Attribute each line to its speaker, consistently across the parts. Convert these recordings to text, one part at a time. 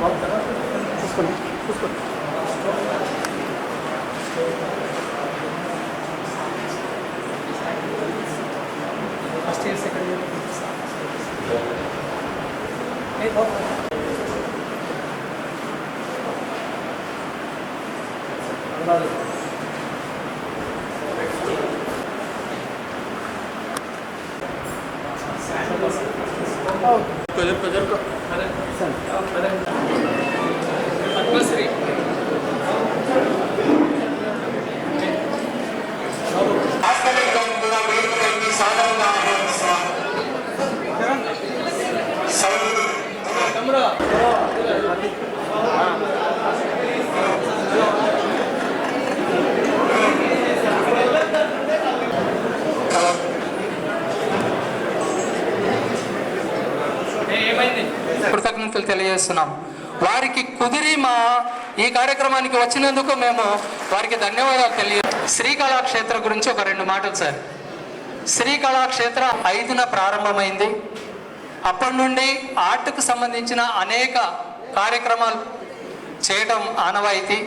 Speaker 1: First year second year Padmashri
Speaker 2: కృతజ్ఞతలు తెలియజేస్తున్నాం. వారికి కుదిరి మా ఈ కార్యక్రమానికి వచ్చినందుకు మేము వారికి ధన్యవాదాలు శ్రీకళాక్షేత్ర గురించి ఒక 2 మాటలు సార్. శ్రీకళాక్షేత్ర 5న ప్రారంభమైంది. అప్పటి నుండి ఆర్ట్కు సంబంధించిన అనేక కార్యక్రమాలు చేయటం ఆనవాయితీ.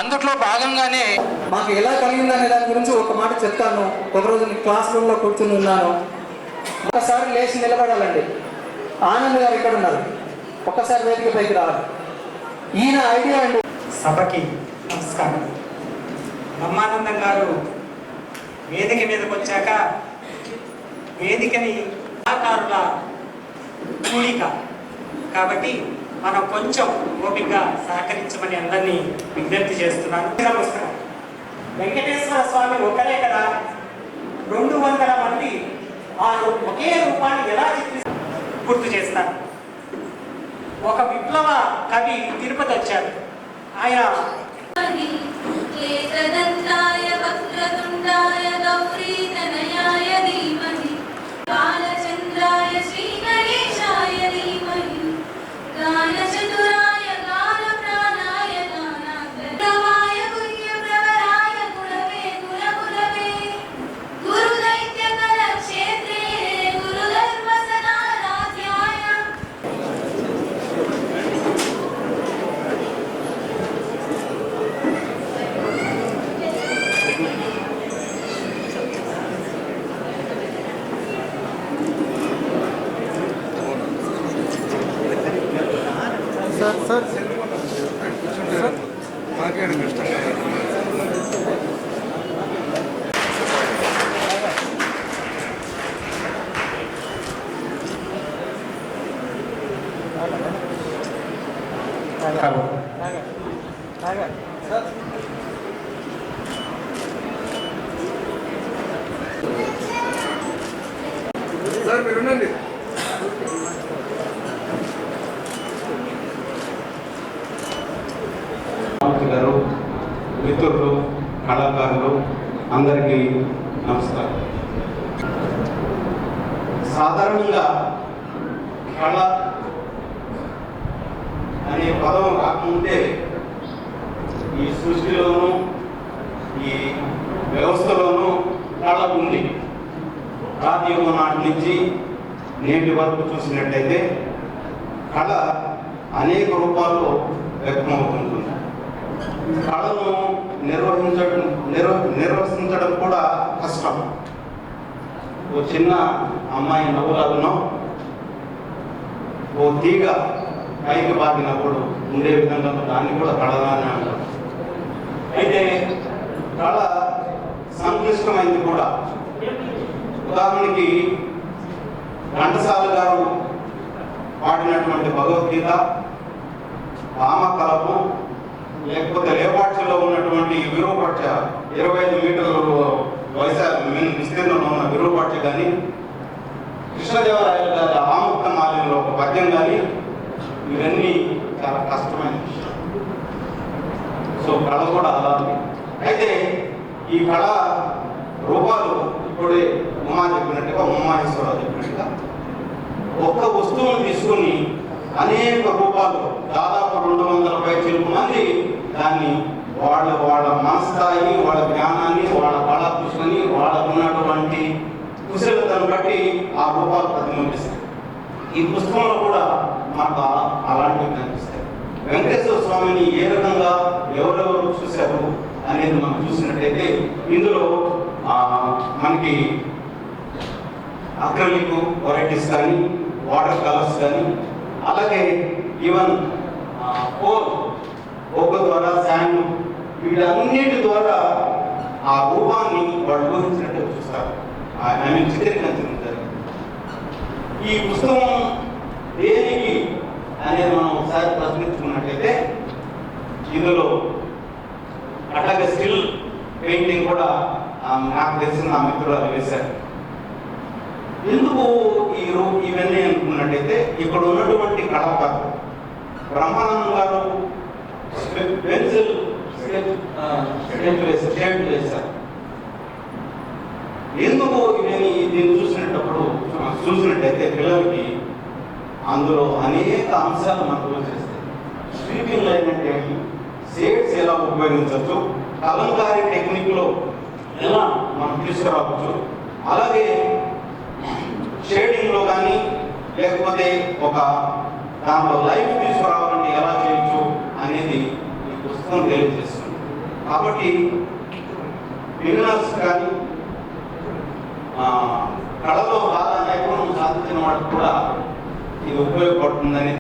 Speaker 2: అందుట్లో భాగంగానే మాకు ఎలా కలిగిందనే దాని గురించి ఒక మాట చెప్తాను. ఒకరోజు క్లాస్ రూమ్లో కూర్చుని ఉన్నాను. ఒకసారి లేచి నిలబడాలండి. ఆనంద్ గారు ఇక్కడ ఉన్నారు. ఒక్కసారి వేదిక పైకి రావాలి. ఈయన ఐడియా అండి.
Speaker 3: సభకి నమస్కారం. బ్రహ్మానందం గారు వేదిక మీదకి వచ్చాక వేదికని కళాకారుల కూడిక కాబట్టి మనం కొంచెం ఓపికగా సహకరించమని అందరినీ విజ్ఞప్తి చేస్తున్నాను. నమస్కారం. వెంకటేశ్వర స్వామి ఒకరే కదా, 200 మంది ఆ ఒకే రూపాన్ని ఎలా గుర్తు చేస్తారు. ఒక విప్లవ కవి తిరుపతి వచ్చారు. ఆయన
Speaker 1: సార్ మీరుండండి.
Speaker 4: గారు, మిత్రులు, కళాకారులు అందరికీ నమస్కారం. సాధారణంగా కళ అనే పదం రాకముందే ఈ సృష్టిలోనూ ఈ వ్యవస్థలోనూ కళ ఉంది. ప్రాచీన నాటి నుంచి నేటి వరకు చూసినట్టయితే కళ అనేక రూపాల్లో వ్యక్తమవుతుంటుంది. కళను నిర్వహించడం కూడా కష్టం. ఓ చిన్న అమ్మాయి నవ్వులాగునో ఓ తీగ పైకి బాగినప్పుడు ఉండే విధంగా దాన్ని కూడా కళగానే అంటారు. అయితే కళ సంక్లిష్టమైంది కూడా. ఉదాహరణకి ఘంటసాల గారు పాడినటువంటి భగవద్గీత, వామకలపం, లేకపోతే లేపాక్షలో ఉన్నటువంటి విరూపాక్ష 25 మీటర్ల విస్తీర్ణంలో ఉన్న విరూపాక్ష కానీ, కృష్ణదేవరాయలు గారి ఆముక్త మాల్యంలో ఒక పద్యం కానీ, ఇవన్నీ చాలా కష్టమైన విషయం. సో కళ కూడా అలా. అయితే ఈ కళ రూపాలు ఇప్పుడే ఉమా చెప్పినట్టుగా, ఉమామహేశ్వరరావు చెప్పినట్టుగా ఒక్క వస్తువును తీసుకుని అనేక రూపాలు, దాదాపు 200 పైచిలకు మంది దాన్ని వాళ్ళ మనస్థాయి, వాళ్ళ జ్ఞానాన్ని, వాళ్ళ కళా కృషిని, వాళ్ళకున్నటువంటి కుశలతను బట్టి ఆ రూపాలు ప్రతిబింబిస్తాయి. ఈ పుస్తకంలో కూడా మనకు అలాంటివి కనిపిస్తాయి. వెంకటేశ్వర స్వామిని ఏ రకంగా ఎవరెవరు చూశారు అనేది మనం చూసినట్టయితే ఇందులో మనకి అక్రిలిక్ వెరైటీస్ కానీ, వాటర్ కలర్స్ కానీ, అలాగే ఈవెన్ ఓక ద్వారా శాండ్, వీటన్నిటి ద్వారా ఆ రూపాన్ని వాళ్ళు ఊహించినట్టు చూస్తారు, చిత్రీకరించారు. ఈ పుస్తకం దేనికి అనేది మనం ఒకసారి ప్రశ్నించుకున్నట్లయితే ఇందులో అట్లాగే స్టిల్ పెయింటింగ్ కూడా నాకు తెలిసిన నా మిత్రులు వేశారు. ఎందుకు ఇవన్నీ అనుకున్నట్టయితే ఇక్కడ ఉన్నటువంటి కళాకారులు బ్రహ్మానందం గారు పెన్సిల్ స్టేట్ వేశారు. ఎందుకు ఇవన్నీ దీన్ని చూసినట్టయితే పిల్లలకి అందులో అనేక అంశాలు మనకు చేస్తాయి. స్వీపింగ్ లైన్ అంటే షేడ్స్ ఎలా ఉపయోగించవచ్చు, కలంకారీ టెక్నిక్లో ఎలా మనం తీసుకురావచ్చు, అలాగే షేడింగ్లో కానీ లేకపోతే ఒక దాంట్లో లైఫ్ తీసుకురావాలంటే ఎలా చేయొచ్చు అనేది ఈ పుస్తకం తెలియజేస్తుంది. కాబట్టి బిగినర్స్ కానీ కళలో బాగా నైపుణ్యం సాధించిన వాళ్ళకి కూడా ఇది ఉపయోగపడుతుందని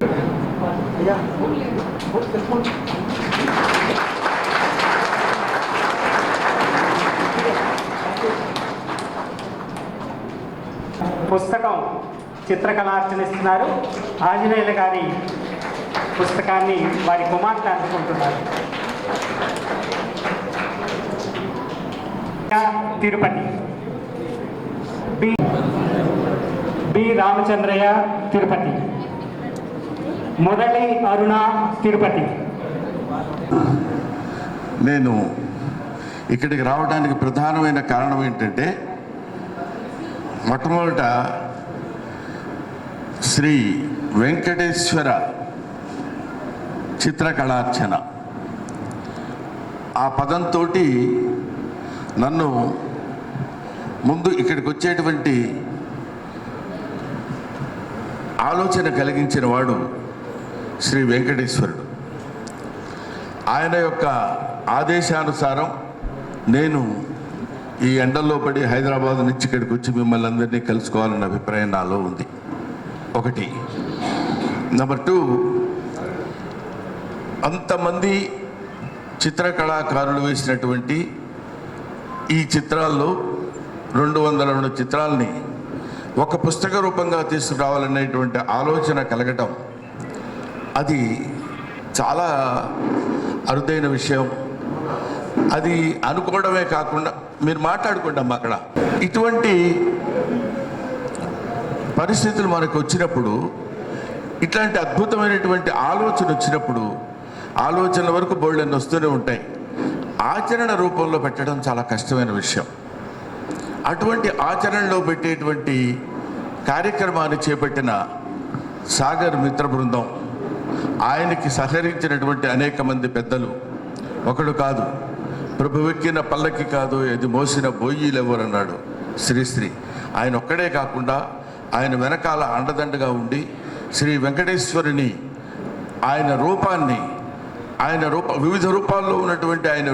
Speaker 3: పుస్తకం చిత్రకళార్చన ఇస్తున్నారు. ఆంజనేయుల గారి పుస్తకాన్ని వారి కుమార్తె అందుకుంటున్నారు. తిరుపతి బి రామచంద్రయ్య తిరుపతి, మురళి అరుణ తిరుపతి.
Speaker 5: నేను ఇక్కడికి రావడానికి ప్రధానమైన కారణం ఏంటంటే, మొట్టమొదట శ్రీ వెంకటేశ్వర చిత్రకళార్చన ఆ పదంతో నన్ను ముందు ఇక్కడికి వచ్చేటువంటి ఆలోచన కలిగించిన వాడు శ్రీ వెంకటేశ్వరుడు. ఆయన యొక్క ఆదేశానుసారం నేను ఈ ఎండల్లో పడి హైదరాబాద్ నుంచి ఇక్కడికి వచ్చి మిమ్మల్ని అందరినీ కలుసుకోవాలన్న అభిప్రాయం నాలో ఉంది. ఒకటి. నెంబర్ 2, అంతమంది చిత్రకళాకారులు వేసినటువంటి ఈ చిత్రాల్లో 202 చిత్రాలని ఒక పుస్తక రూపంగా తీసుకురావాలనేటువంటి ఆలోచన కలగటం అది చాలా అరుదైన విషయం. అది అనుకోవడమే కాకుండా మీరు మాట్లాడుకుంటాం అక్కడ ఇటువంటి పరిస్థితులు మనకు వచ్చినప్పుడు, ఇట్లాంటి అద్భుతమైనటువంటి ఆలోచన వచ్చినప్పుడు, ఆలోచనల వరకు బోల్డెన్ని వస్తూనే ఉంటాయి. ఆచరణ రూపంలో పెట్టడం చాలా కష్టమైన విషయం. అటువంటి ఆచరణలో పెట్టేటువంటి కార్యక్రమాన్ని చేపట్టిన సాగర్ మిత్ర బృందం, ఆయనకి సహకరించినటువంటి అనేక మంది పెద్దలు, ఒకడు కాదు, ప్రభువెక్కిన పల్లకి కాదు అది మోసిన బొయ్యిలెవరన్నాడు శ్రీశ్రీ. ఆయన ఒక్కడే కాకుండా ఆయన వెనకాల అండదండగా ఉండి శ్రీ వెంకటేశ్వరుని ఆయన రూపాన్ని, వివిధ రూపాల్లో ఉన్నటువంటి ఆయన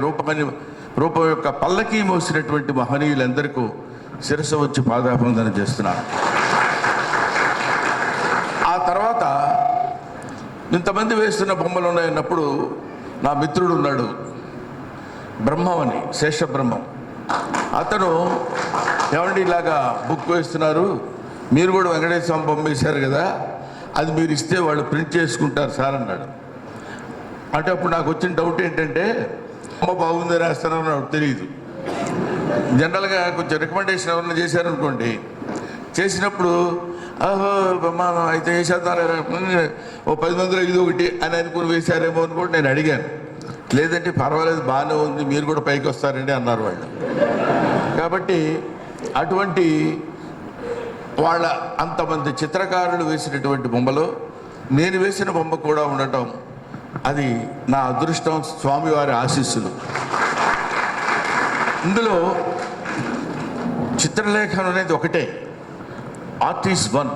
Speaker 5: రూపం యొక్క పల్లకి మోసినటువంటి మహనీయులందరికీ శిరస్సు వచ్చి పాదాభివందన చేస్తున్నాను. ఆ తర్వాత ఇంతమంది వేస్తున్న బొమ్మలు ఉన్నాయన్నప్పుడు నా మిత్రుడు ఉన్నాడు, బ్రహ్మం అని, శేషబ్రహ్మం. అతను ఏమండి ఇలాగా బుక్ వేస్తున్నారు, మీరు కూడా వెంకటేశ్వర స్వామి బొమ్మ వేశారు కదా, అది మీరు ఇస్తే వాళ్ళు ప్రింట్ చేసుకుంటారు సార్ అన్నాడు. అంటే అప్పుడు నాకు వచ్చిన డౌట్ ఏంటంటే, బొమ్మ బాగుంది రాస్తానని నాకు తెలియదు. జనరల్గా కొంచెం రికమెండేషన్ ఎవరైనా చేశారనుకోండి, చేసినప్పుడు మనం అయితే వేసేద్దాం, ఓ 10 మందిలో ఇది ఒకటి అని అనుకుని వేశారేమో అని కూడా నేను అడిగాను. లేదంటే పర్వాలేదు బాగానే ఉంది, మీరు కూడా పైకి వస్తారండి అన్నారు వాళ్ళు. కాబట్టి అటువంటి వాళ్ళ అంతమంది చిత్రకారులు వేసినటువంటి బొమ్మలో నేను వేసిన బొమ్మ కూడా ఉండటం అది నా అదృష్టం, స్వామివారి ఆశీస్సులు. ఇందులో చిత్రలేఖనం అనేది ఒకటే. Art is one,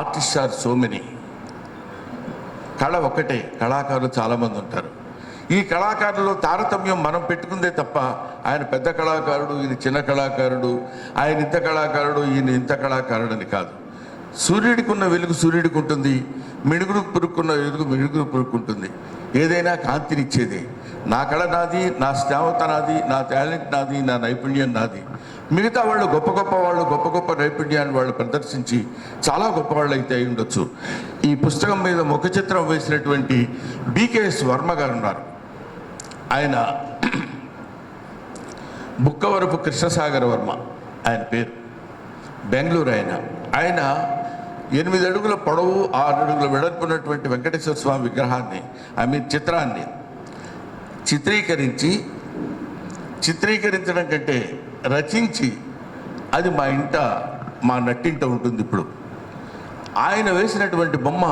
Speaker 5: artist are so many. కళ ఒక్కటే, కళాకారులు చాలామంది ఉంటారు. ఈ కళాకారులలో తారతమ్యం మనం పెట్టుకుందే తప్ప ఆయన పెద్ద కళాకారుడు, ఈయన చిన్న కళాకారుడు, ఆయన ఇంత కళాకారుడు, ఈయన ఇంత కళాకారుడు అని కాదు. సూర్యుడికి ఉన్న వెలుగు సూర్యుడికి ఉంటుంది, మిణుగుడు పురుక్కున్న వెలుగు మిణుగుడు పురుక్కుంటుంది. ఏదైనా కాంతినిచ్చేదే. నా కళ నాది, నా శ్రావత నాది, నా టాలెంట్ నాది, నా నైపుణ్యం నాది. మిగతా వాళ్ళు గొప్ప గొప్ప నైపుణ్యాన్ని వాళ్ళు ప్రదర్శించి చాలా గొప్పవాళ్ళు అయితే అయి ఉండొచ్చు. ఈ పుస్తకం మీద ముఖ చిత్రం వేసినటువంటి బికేఎస్ వర్మ గారు ఉన్నారు. ఆయన బుక్కవరపు కృష్ణసాగర వర్మ ఆయన పేరు, బెంగళూరు. ఆయన 8 అడుగుల పొడవు 6 అడుగుల వెడల్పున్నటువంటి వెంకటేశ్వర స్వామి విగ్రహాన్ని, చిత్రాన్ని చిత్రీకరించడం కంటే రచించి అది మా నట్టింట ఉంటుంది. ఇప్పుడు ఆయన వేసినటువంటి బొమ్మ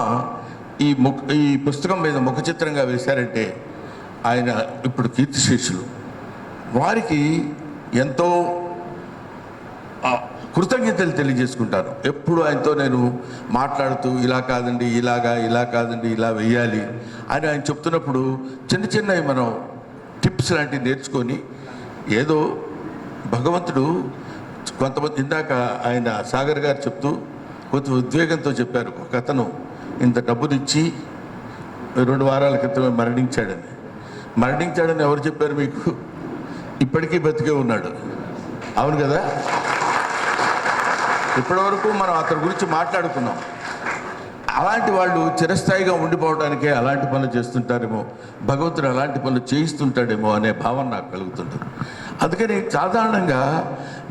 Speaker 5: ఈ పుస్తకం మీద ముఖ చిత్రంగా వేశారంటే ఆయన ఇప్పుడు కీర్తిశేషులు. వారికి ఎంతో కృతజ్ఞతలు తెలియజేసుకుంటాను. ఎప్పుడు ఆయనతో నేను మాట్లాడుతూ ఇలా కాదండి, ఇలా కాదండి, ఇలా వెయ్యాలి అని ఆయన చెప్తున్నప్పుడు చిన్నవి మనం టిప్స్ లాంటివి నేర్చుకొని ఏదో భగవంతుడు కొంతమంది, ఇందాక ఆయన సాగర్ గారు చెప్తూ కొంత ఉద్వేగంతో చెప్పారు, ఒక అతను ఇంత డబ్బునిచ్చి 2 వారాల క్రితమే మరణించాడని ఎవరు చెప్పారు మీకు? ఇప్పటికీ బతికే ఉన్నాడు. అవును కదా? ఇప్పటివరకు మనం అతని గురించి మాట్లాడుకున్నాం. అలాంటి వాళ్ళు చిరస్థాయిగా ఉండిపోవడానికే అలాంటి పనులు చేస్తుంటారేమో, భగవంతుడు అలాంటి పనులు చేయిస్తుంటాడేమో అనే భావన నాకు కలుగుతుంటుంది. అందుకని సాధారణంగా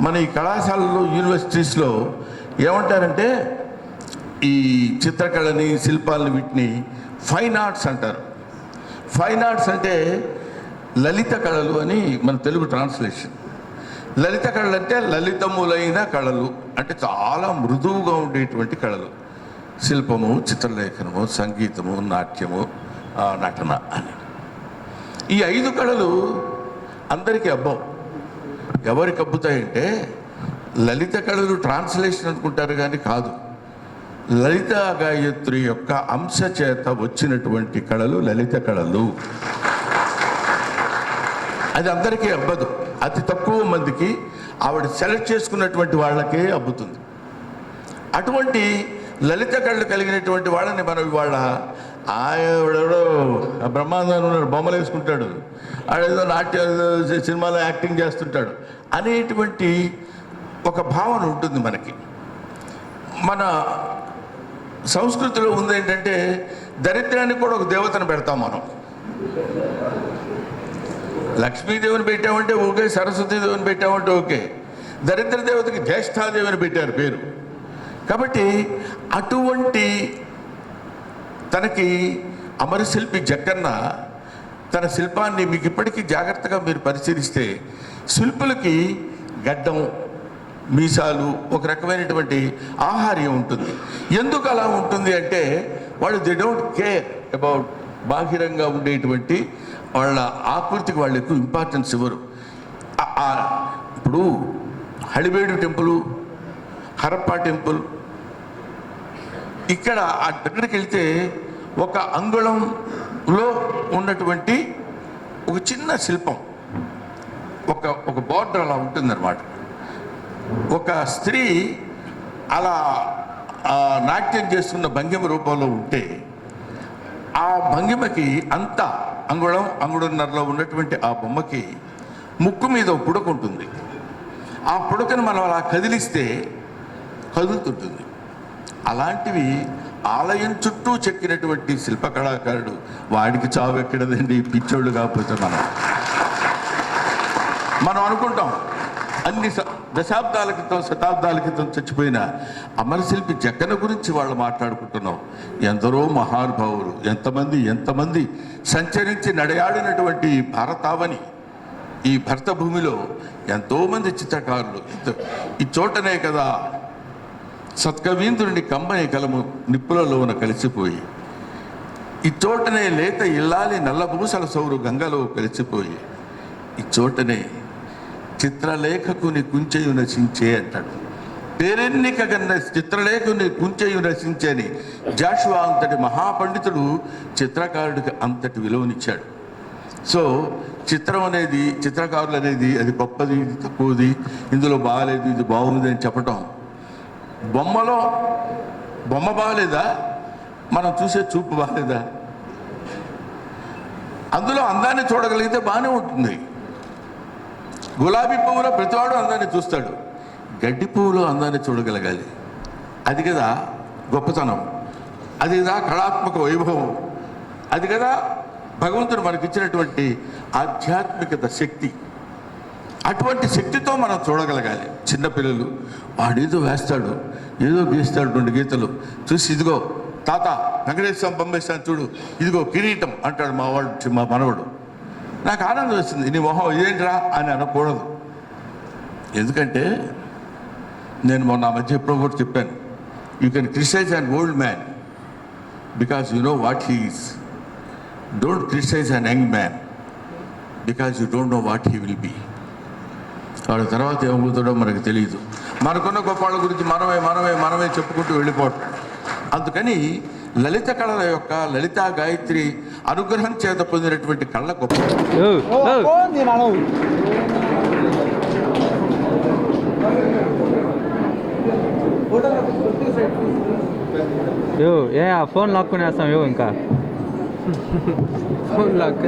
Speaker 5: మన ఈ కళాశాలల్లో, యూనివర్సిటీస్లో ఏమంటారంటే ఈ చిత్రకళని, శిల్పాలని, వీటిని ఫైన్ ఆర్ట్స్ అంటారు. ఫైన్ ఆర్ట్స్ అంటే లలిత కళలు అని మన తెలుగు ట్రాన్స్లేషన్. లలిత కళలు అంటే లలితములైన కళలు, అంటే చాలా మృదువుగా ఉండేటువంటి కళలు. శిల్పము, చిత్రలేఖనము, సంగీతము, నాట్యము, నటన అని ఈ 5 కళలు అందరికీ అబ్బవు. ఎవరికి అబ్బుతాయంటే లలిత కళలు ట్రాన్స్లేషన్ అనుకుంటారు కానీ కాదు. లలిత గాయత్రి యొక్క అంశ చేత వచ్చినటువంటి కళలు లలిత కళలు. అది అందరికీ అబ్బదు. అతి తక్కువ మందికి, ఆవిడ సెలెక్ట్ చేసుకున్నటువంటి వాళ్ళకే అబ్బుతుంది. అటువంటి లలిత కళలు కలిగినటువంటి వాళ్ళని మనం ఇవాళ ఆవిడెవడో బ్రహ్మానంద బొమ్మలు వేసుకుంటాడు, ఆడేదో సినిమాలో యాక్టింగ్ చేస్తుంటాడు అనేటువంటి ఒక భావన ఉంటుంది మనకి. మన సంస్కృతిలో ఉంది ఏంటంటే దరిద్రానికి కూడా ఒక దేవతను పెడతాం మనం. లక్ష్మీదేవిని పెట్టామంటే ఓకే, సరస్వతీదేవిని పెట్టామంటే ఓకే, దరిద్ర దేవతకి జ్యేష్ఠాదేవిని పెట్టారు పేరు. కాబట్టి అటువంటి తనకి అమరశిల్పి జక్కన్న తన శిల్పాన్ని మీకు ఇప్పటికీ జాగ్రత్తగా మీరు పరిశీలిస్తే శిల్పులకి గడ్డం, మీసాలు, ఒక రకమైనటువంటి ఆహార్యం ఉంటుంది. ఎందుకు అలా ఉంటుంది అంటే వాళ్ళు దే డోంట్ కేర్ అబౌట్ బాహిరంగా ఉండేటువంటి వాళ్ళ ఆకృతికి వాళ్ళు ఎక్కువ ఇంపార్టెన్స్ ఇవ్వరు. ఇప్పుడు హళిబేడు టెంపుల్, హరప్పా టెంపుల్, ఇక్కడ ఆ దగ్గరికి వెళ్తే ఒక అంగుళంలో ఉన్నటువంటి ఒక చిన్న శిల్పం, ఒక బార్డర్ అలా ఉంటుందన్నమాట. ఒక స్త్రీ అలా నాట్యం చేస్తున్న భంగిమ రూపంలో ఉంటే ఆ భంగిమకి అంతా అంగుళన్నరలో ఉన్నటువంటి ఆ బొమ్మకి ముక్కు మీద పుడక ఉంటుంది. ఆ పుడకను మనం అలా కదిలిస్తే కదులుతుంటుంది. అలాంటివి ఆలయం చుట్టూ చెక్కినటువంటి శిల్పకళాకారుడు, వాడికి చావు ఎక్కడదండి, పిచ్చోళ్ళు కాకపోతే మనం అనుకుంటాం. అన్ని దశాబ్దాల క్రితం, శతాబ్దాల క్రితం చచ్చిపోయిన అమరశిల్పి జక్కన్న గురించి వాళ్ళు మాట్లాడుకుంటున్నాం. ఎందరో మహానుభావులు, ఎంతమంది సంచరించి నడయాడినటువంటి భారతావని, ఈ భరత భూమిలో ఎంతోమంది చిత్రకారులు. ఈ చోటనే కదా సత్కవీంద్రుని కమ్మని కలము నిప్పులలోన కలిసిపోయి, ఈ చోటనే లేత ఇల్లాలి నల్లబూసల సౌరు గంగలో కలిసిపోయి, ఈ చోటనే చిత్రలేఖకుని కుంచెయు నశించే అంటాడు. పేరెన్నిక కన్న చిత్రలేఖుని కుంచెయు రచించని జాషువా అంతటి మహాపండితుడు చిత్రకారుడికి అంతటి విలువనిచ్చాడు. సో చిత్రకారులు అనేది అది గొప్పది, ఇది తక్కువది, ఇందులో బాగాలేదు, ఇది బాగుంది అని చెప్పటం. బొమ్మ బాగాలేదా, మనం చూసే చూపు బాగాలేదా? అందులో అందాన్ని చూడగలిగితే బాగానే ఉంటుంది. గులాబీ పువ్వులో ప్రతివాడు అందాన్ని చూస్తాడు, గడ్డి పువ్వులో అందాన్ని చూడగలగాలి. అది కదా గొప్పతనం, అది కదా కళాత్మక వైభవం, అది కదా భగవంతుడు మనకిచ్చినటువంటి ఆధ్యాత్మికత శక్తి. అటువంటి శక్తితో మనం చూడగలగాలి. చిన్నపిల్లలు వాడేదో వేస్తాడు, ఏదో గీస్తాడు, 2 గీతలు చూసి ఇదిగో తాత వెంకటేశ్వరం పంపేస్తాను చూడు, ఇదిగో కిరీటం అంటాడు మా మనవడు. నాకు ఆనందం వస్తుంది. నీ మొహం ఇదేంట్రా అని అనకూడదు. ఎందుకంటే నేను మొన్న మధ్య ఎప్పుడో కూడా చెప్పాను, you can criticise an old man because you know what he is. Don't criticise an young man because you don't know what he will be. వాడి తర్వాత ఏమవుతాడో మనకు తెలియదు. మనకున్న గొప్ప వాళ్ళ గురించి మనమే చెప్పుకుంటూ వెళ్ళిపోవటం. అందుకని లలిత కళల యొక్క లలితా గాయత్రి అనుగ్రహం చేత పొందినటువంటి కళ గొప్ప.
Speaker 6: ఏ ఆ ఫోన్ లాక్కునేస్తాం ఇంకా
Speaker 1: ఫోన్ లాక్.